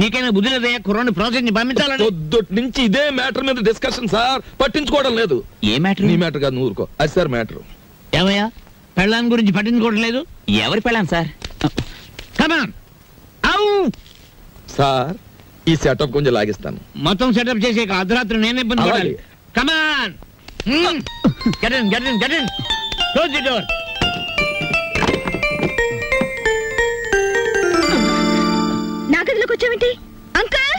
నీకైనా బుద్ధి లేదయ్యా, కుర్రాన్ని ప్రాసెస్ ని పంపించాలని. పొద్దుటి నుంచి ఇదే మ్యాటర్ మీద డిస్కషన్ సార్. పట్టించుకోవడం లేదు. ఏ మ్యాటర్? నీ మ్యాటర్ కాదు, నువ్వు ఊరుకో. అది సార్ మ్యాటర్. ఏమయ్యా, పెళ్ళాన్ని గురించి పట్టించుకోవడం లేదు? ఎవరి పెళ్ళాను సార్? కమాన్. సార్, ఈ సెటప్ కొంచెం లాగిస్తాను. మొత్తం సెటప్ చేసే అర్ధరాత్రి నేనే ఇబ్బంది పడాలి. కమాన్. Get in. Close the door. నా గదిలోకి వచ్చావేంటి? అంకుల్!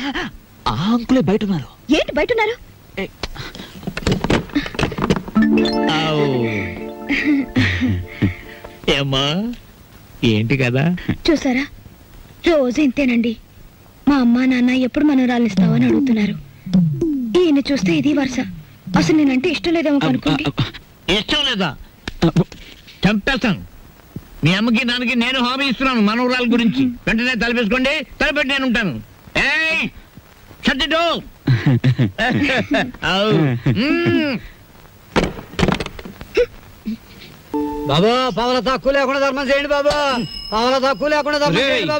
ఆ అంకులే బయట ఉన్నారు. ఏంటి బయట ఉన్నారు? ఏమ్మా, ఏంటి కదా? చూసారా, రోజు ఇంతేనండి. మా అమ్మా నాన్న ఎప్పుడు మనవరాలు ఇస్తావని అడుగుతున్నారు. ఈయన చూస్తే ఇది వరుస. అసలు నేనంటే ఇష్టం లేదేమో అనుకోండి. ఇష్టం లేదా? చంపేస్తాను. మీ అమ్మకి నాన్నకి నేను హామీ ఇస్తున్నాను మనవరాల గురించి. వెంటనే తలపేసుకోండి, తలపెట్టి నేను ఉంటాను. Shut the door. బాబా, పావుల తక్కువ లేకుండా ధర్మం చేయండి బాబా. పావుల తక్కువ లేకుండా ధర్మం చేయండి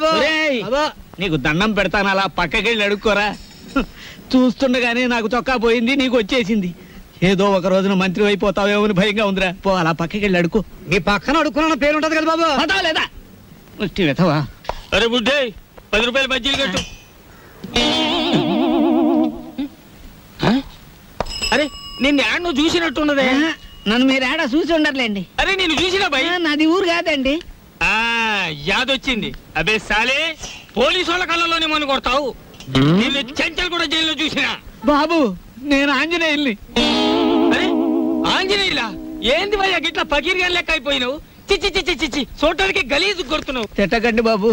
బాబా. నీకు దండం పెడతాను, అలా పక్కకెళ్ళి అడుక్కోరా. చూస్తుండగానే నాకు చొక్కా పోయింది, నీకు వచ్చేసింది. ఏదో ఒక రోజున మంత్రి అయిపోతావేమో అని భయంగా ఉందిరా. పో, అలా పక్కకెళ్ళి అడుకో. మీ పక్కన అడుక్కున్న పేరు ఉంటది కదా బాబా. పదా లేదా? వెతవా. అరే బుడ్డే, 10 రూపాయలు బజ్జీలు కట్టు. అరే, నిన్ను యాడ్ నువ్వు చూసినట్టున్నదే. నన్ను మీరు ఏడా చూసి ఉండర్లేండి. అరే నేను చూసినా భయ్. నాది ఊరు కాదండి. యాదొచ్చింది. అబే సాలే, పోలీసు వాళ్ళ కళ్ళలోనే మన కొడతావు. నిన్ను చెంచల్ కూడా జైల్లో చూసినా. బాబు, నేను ఆంజనేయుల్ని. అరే ఆంజనేయులా? ఏంది భయ్యా గిట్లా పకీర్గా లెక్క అయిపోయినావు? చిచ్చి చిచ్చి చిచ్చి, చూడటానికి గలీజు కొడుతున్నావు. తిట్టకండి బాబు,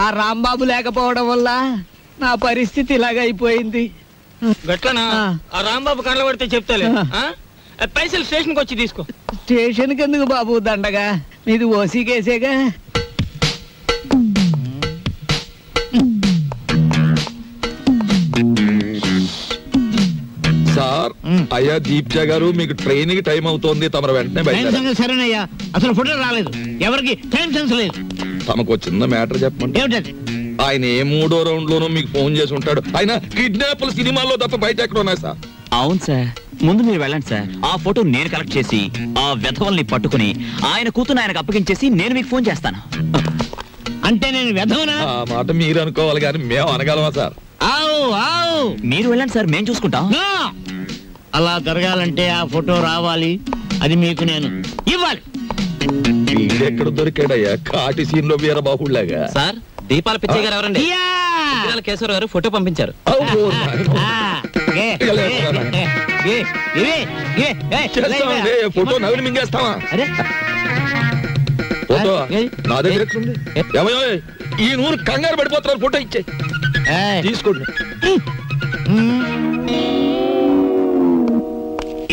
ఆ రాంబాబు లేకపోవడం వల్ల నా పరిస్థితి ఇలాగ అయిపోయింది. గట్లనా? ఆ రాంబాబు కళ్ళ పడితే చెప్తాలే. పైసలు స్టేషన్కి వచ్చి తీసుకో. స్టేషన్కి ఎందుకు బాబు దండగా? మీది ఓసీ కేసేగా. సార్, అయ్యా దీప్జా గారు, మీకు ట్రైన్ కి టైం అవుతోంది. తమరు వెంటనే బయట. సరేనయ్యా, అసలు ఫోటో రాలేదు. ఎవరికి టైం సెన్స్ లేదు. తమకు చిన్న మ్యాటర్ చెప్పండి. ఏమిటది? ఆయన ఏ 3వ రౌండ్ లోనూ మీకు ఫోన్ చేసి ఉంటాడు. ఆయన కిడ్నాప్ల సినిమాల్లో తప్ప బయట ఎక్కడ ఉన్నాయి సార్? అవును సార్, ముందు మీరు వెళ్ళండి సార్. ఆ ఫోటో నేను కలెక్ట్ చేసి ఆ వెధవల్ని పట్టుకుని ఆయన కూతురు ఆయనకు అప్పగించేసి నేను మీకు ఫోన్ చేస్తాను. అంటే నేను వెధవనా? ఆ మాట మీరు అనుకోవాలి కానీ మేము అనగలమా సార్? మీరు వెళ్ళండి సార్, మేము చూసుకుంటాం. అలా జరగాలంటే ఆ ఫోటో రావాలి, అది మీకు నేను ఇవ్వాలి. ఎక్కడ దొరికాడయ్యా కాటి సీన్లో వీరబాహుళ్లాగా? సార్ దీపాల పిచ్చయ్య గారు ఎవరండి? కేశవరావు గారు ఫోటో పంపించారు. ఫోటో నవ్వులు మింగేస్తావా? ఫోటో నా దగ్గర ఏమయ్యో ఈ నూరు కంగారు పడిపోతున్నారు, ఫోటో ఇచ్చే తీసుకోండి.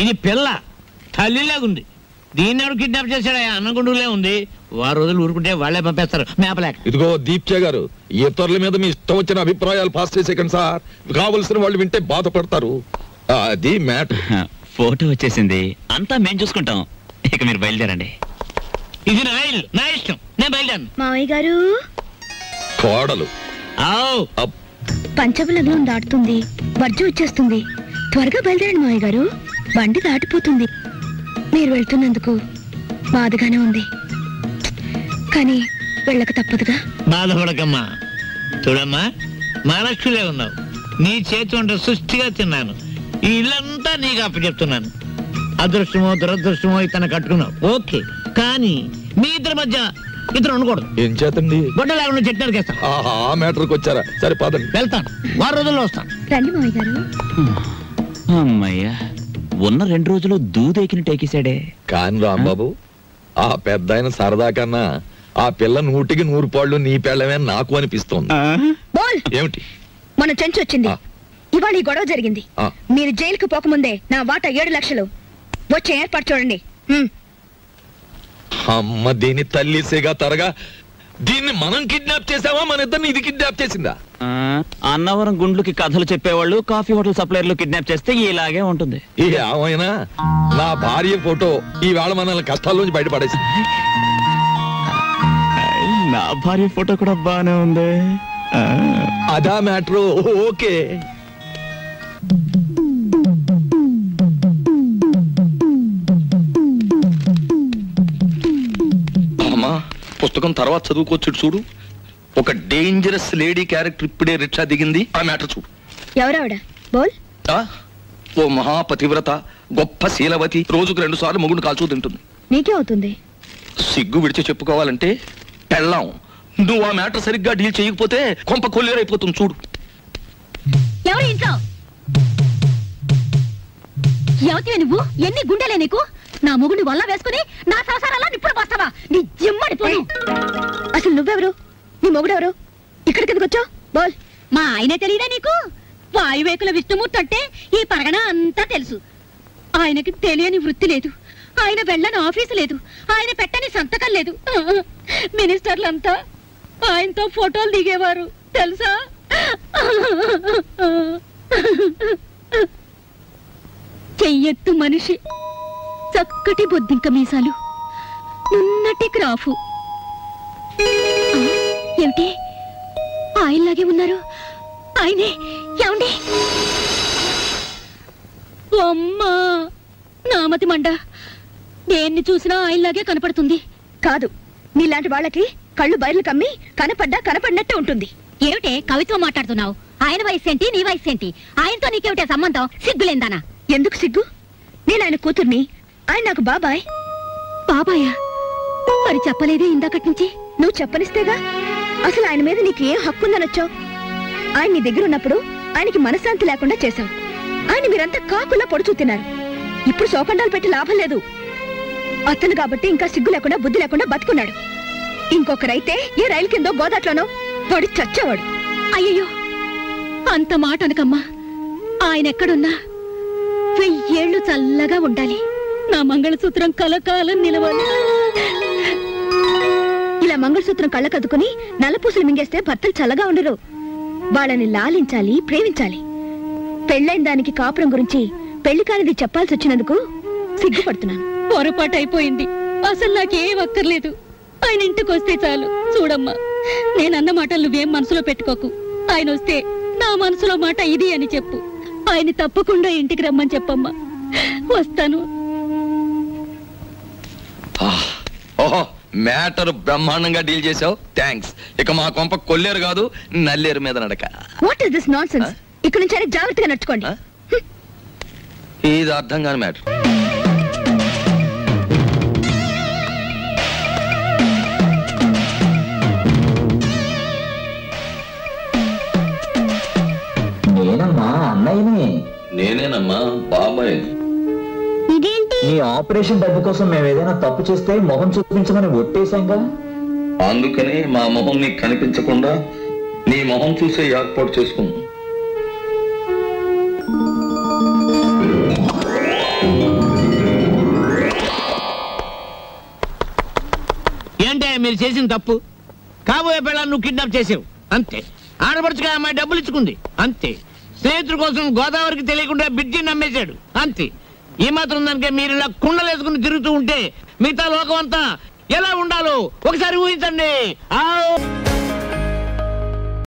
ఇది పిల్ల తల్లిలాగుంది, దీన్ని ఎవరు కిడ్నాప్ చేశాడా? అన్నగుండులే ఉంది. వారు రోజులు ఊరుకుంటే వాళ్లే పంపేస్తారు మేపలేక. ఇదిగో దీప్చే గారు, ఇతరుల మీద మీ ఇష్టం వచ్చిన అభిప్రాయాలు పాస్ చేసేకండి సార్. కావలసిన వాళ్ళు వింటే బాధపడతారు. అది మ్యాటర్. ఫోటో వచ్చేసింది, అంతా మేము చూసుకుంటాం. ఇక మీరు బయలుదేరండి. ఇది నా ఇల్లు, నా ఇష్టం, నేను బయలుదేరను. మావయ్య గారు కోడలు పంచబలగ్నం దాటుతుంది, వర్జం వచ్చేస్తుంది. త్వరగా బయలుదేరండి మావయ్య గారు, బండి దాటిపోతుంది. మీరు వెళ్తున్నందుకు బాధగానే ఉంది, కానీ వెళ్ళక తప్పదుగా. బాధపడకమ్మా. చూడమ్మా, మహాలక్ష్మిలే ఉన్నావు. నీ చేతి వంట సృష్టిగా తిన్నాను. ఈ ఇల్లంతా నీకు అప్పచెప్తున్నాను. అదృష్టమో దురదృష్టమో ఇతను కట్టుకున్నావు, ఓకే. కానీ మీ ఇద్దరి మధ్య ఇద్దరు ఉండకూడదు. ఏం చేతండి? గొడ్డ లేకుండా చెట్టు నరికేస్తాను. ఆ మ్యాటర్కి వచ్చారా? సరే పదండి. వెళ్తాను, 6 రోజుల్లో వస్తాను. రండి మావయ్య గారు. అమ్మయ్యా, ఉన్న 2 రోజులు దూదేకిని టేకేశాడే. కాని రాంబాబు, ఆ పెద్ద ఆయన సరదా కన్నా ఆ పిల్ల 100కి 100 పాళ్ళు నీ పెళ్ళమే నాకు అనిపిస్తోంది. ఏమిటి? మన చెంచు వచ్చింది, ఇవాళ ఈ గొడవ జరిగింది. మీరు జైలుకు పోకముందే నా వాటా 7 లక్షలు వచ్చే ఏర్పాటు చూడండి. అమ్మ దీని తల్లి సిగా తరగా, దీన్ని మనం కిడ్నాప్ చేసావా, మన ఇద్దరిని ఇది కిడ్నాప్ చేసిందా? అన్నవరం గుండ్లుకి కథలు చెప్పేవాళ్ళు కాఫీ హోటల్ సప్లైర్లు కిడ్నాప్ చేస్తే ఇలాగే ఉంటుంది. ఏమైనా నా భార్య ఫోటో ఈవేళ మనల్ని కష్టాల్లోంచి బయటపడేసింది. నా భార్య ఫోటో కూడా బానే ఉంది. అదా మ్యాటర్. ఓకే. అమ్మా, పుస్తకం తర్వాత చదువుకోవచ్చు. చూడు, ఒక డేంజరస్ లేడీ క్యారెక్టర్ ఇప్పుడే రిక్షా దిగింది. ఆ మ్యాటర్ చూడు. ఎవరావిడ? బోల్. ఓ మహాపతివ్రత, గొప్ప శీలవతి, రోజుకు 2 సార్లు మొగుడు కాల్చూ తింటుంది. నీకే అవుతుంది. సిగ్గు విడిచి చెప్పుకోవాలంటే పెళ్ళాం. నువ్వు ఆ మ్యాటర్ సరిగ్గా డీల్ చేయకపోతే కొంప కొల్లేరైపోతుంది. చూడు. ఎవరు ఇంట్లో? ఎవతివే నువ్వు? ఎన్ని గుండెలే నీకు? నా మొగుడిని వల్ల వేసుకుని నా సంసారాల్లో నిప్పుడు పోస్తావా? నీ జిమ్మడి పోను. అసలు నువ్వెవరు? నీ మొగుడెవరు? ఇక్కడికి ఎందుకు వచ్చావు? బోల్. మా ఆయన తెలియదా నీకు? వాయువేకుల విష్ణుమూర్తి అంటే ఈ పరగణ అంతా తెలుసు. ఆయనకి తెలియని వృత్తి లేదు, ఆయన వెళ్ళని ఆఫీసు లేదు, ఆయన పెట్టని సంతకం లేదు. మినిస్టర్లంతా ఆయనతో ఫోటోలు దిగేవారు తెలుసా? చెయ్యెత్తు మనిషి, చక్కటి బొద్దింక మీసాలు, నున్నటి క్రాఫు. ఏమిటి ఆయనలాగే ఉన్నారు? ఆయనే. ఏమండి? అమ్మా, నామతి మండ, దేన్ని చూసినా ఆయనలాగే కనపడుతుంది. కాదు, నీలాంటి వాళ్ళకి కళ్ళు బయర్లు కమ్మి కనపడినట్టే ఉంటుంది. ఏమిటే కవిత్వం మాట్లాడుతున్నావు? ఆయన వయసేంటి, నీ వయసేంటి? ఆయనతో నీకేమిటే సంబంధం? సిగ్గులేందానా? ఎందుకు సిగ్గు? నేను ఆయన కూతుర్ని, ఆయన నాకు బాబాయ్. బాబాయా? మరి చెప్పలేదే ఇందాకటి నుంచి? నువ్వు చెప్పనిస్తేగా. అసలు ఆయన మీద నీకు ఏం హక్కుందనొచ్చావు? ఆయన నీ దగ్గర ఉన్నప్పుడు ఆయనకి మనశ్శాంతి లేకుండా చేశావు. ఆయన మీరంతా కాకుల్లా పొడుచూ తిన్నారు. ఇప్పుడు శోకండాలు పెట్టి లాభం లేదు. అతను కాబట్టి ఇంకా సిగ్గు లేకుండా బుద్ధి లేకుండా బతుకున్నాడు. ఇంకొకరైతే ఏ రైలు కిందో గోదాట్లోనో వాడు చచ్చేవాడు. అయ్యయ్యో, అంత మాట అనకమ్మా. ఆయన ఎక్కడున్నా 1000 ఏళ్లు చల్లగా ఉండాలి. నా మంగళసూత్రం కలకాలం నిలవాలి. ఇలా మంగళసూత్రం కళ్ళకద్దుకుని నల్లపూసలు మింగేస్తే భర్తలు చల్లగా ఉండరు. వాళ్ళని లాలించాలి, ప్రేమించాలి. పెళ్ళైన దానికి కాపురం గురించి పెళ్లి కానిది చెప్పాల్సి వచ్చినందుకు సిగ్గుపడుతున్నాను. పొరపాటు అయిపోయింది. అసలు నాకేం అక్కర్లేదు. ఆయన ఇంటికి వస్తే చాలు. చూడమ్మా, నేనన్న మాటలు నువ్వేం మనసులో పెట్టుకోకు. ఆయన వస్తే నా మనసులో మాట ఇది అని చెప్పు. ఆయన తప్పకుండా ఇంటికి రమ్మని చెప్పమ్మా. వస్తాను. ఓహో, మ్యాటర్ బ్రహ్మాండంగా డీల్ చేసావు. థ్యాంక్స్. ఇక మా కొంప కొల్లేరు కాదు, నల్లేరు మీద నడక. What is this nonsense? ఇక్కడ నుంచి జాగ్రత్తగా నడుచుకోండి. ఇది అర్థం కాని మ్యాటర్. నేనమ్మా అన్నయ్యని. నేనేనమ్మా బాబాయ్. నీ ఆపరేషన్ డబ్బు కోసం మేము ఏదైనా తప్పు చేస్తే మొహం చూపించమని ఒట్టేశాంగా. అందుకని మా మొహం నీకు కనిపించకుండా నీ మొహం చూసే ఏర్పాటు చేసుకున్నాం. ఏంటే మీరు చేసిన తప్పు? కాబోయే పిల్లలు నువ్వు కిడ్నాప్ చేసావు అంతే. ఆడపడుచుగా అమ్మాయి డబ్బులు ఇచ్చుకుంది అంతే. స్నేహితుల కోసం గోదావరికి తెలియకుండా బిడ్జిని నమ్మేశాడు అంతే. ఈ మాత్రం దానికే మీరు ఇలా కుండలేసుకుని తిరుగుతూ ఉంటే మిగతా లోకం అంతా ఎలా ఉండాలో ఒకసారి ఊహించండి.